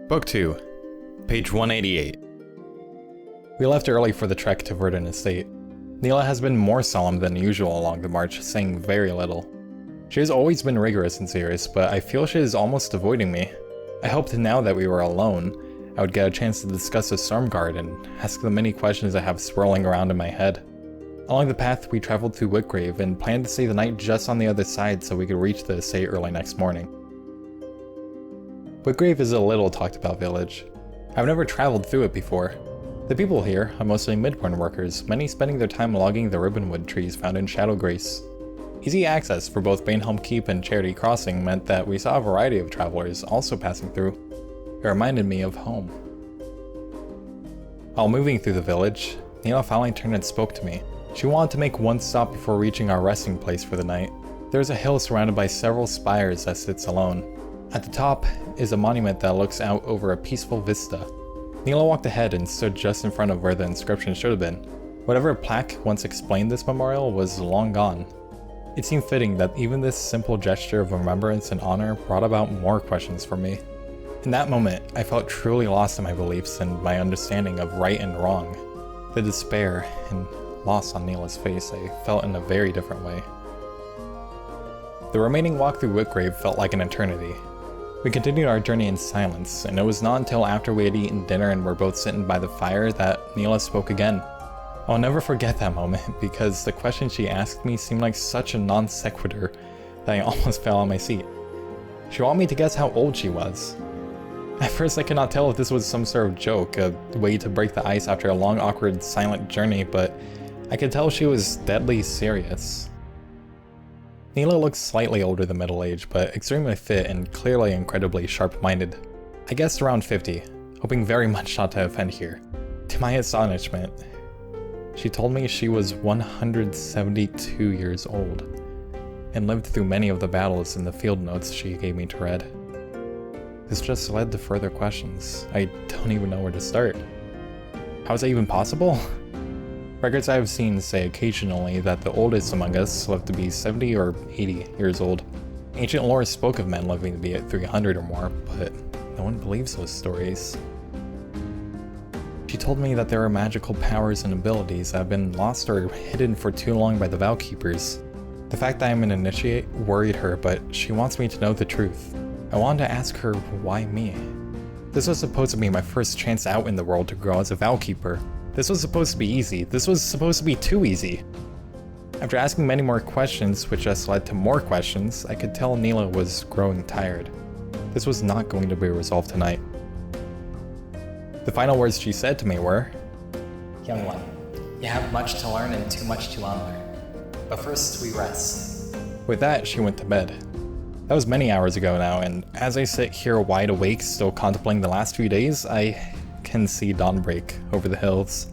Book 2, page 188. We left early for the trek to Verdun Estate. Nila has been more solemn than usual along the march, saying very little. She has always been rigorous and serious, but I feel she is almost avoiding me. I hoped now that we were alone, I would get a chance to discuss the storm guard and ask the many questions I have swirling around in my head. Along the path, we traveled through Whitgrave and planned to stay the night just on the other side so we could reach the estate early next morning. Whitgrave is a little talked about village. I've never traveled through it before. The people here are mostly Midborn workers, many spending their time logging the ribbonwood trees found in Shadowgrace. Easy access for both Banehelm Keep and Charity Crossing meant that we saw a variety of travelers also passing through. It reminded me of home. While moving through the village, Nila finally turned and spoke to me. She wanted to make one stop before reaching our resting place for the night. There's a hill surrounded by several spires that sits alone. At the top is a monument that looks out over a peaceful vista. Nila walked ahead and stood just in front of where the inscription should have been. Whatever plaque once explained this memorial was long gone. It seemed fitting that even this simple gesture of remembrance and honor brought about more questions for me. In that moment, I felt truly lost in my beliefs and my understanding of right and wrong. The despair and loss on Nila's face I felt in a very different way. The remaining walk through Whitgrave felt like an eternity. We continued our journey in silence, and it was not until after we had eaten dinner and were both sitting by the fire that Nila spoke again. I'll never forget that moment because the question she asked me seemed like such a non sequitur that I almost fell on my seat. She wanted me to guess how old she was. At first I could not tell if this was some sort of joke, a way to break the ice after a long, awkward, silent journey, but I could tell she was deadly serious. Nila looked slightly older than middle-aged, but extremely fit and clearly incredibly sharp-minded. I guessed around 50, hoping very much not to offend here. To my astonishment, she told me she was 172 years old, and lived through many of the battles in the field notes she gave me to read. This just led to further questions. I don't even know where to start. How is that even possible? Records I have seen say occasionally that the oldest among us lived to be 70 or 80 years old. Ancient lore spoke of men living to be at 300 or more, but no one believes those stories. She told me that there are magical powers and abilities that have been lost or hidden for too long by the Vow Keepers. The fact that I'm an initiate worried her, but she wants me to know the truth. I wanted to ask her, why me? This was supposed to be my first chance out in the world to grow as a Vow Keeper. This was supposed to be easy. This was supposed to be too easy. After asking many more questions, which just led to more questions, I could tell Nila was growing tired. This was not going to be resolved tonight. The final words she said to me were, "Young one, you have much to learn and too much to unlearn. But first we rest." With that, she went to bed. That was many hours ago now, and as I sit here wide awake, still contemplating the last few days, I can see dawn break over the hills.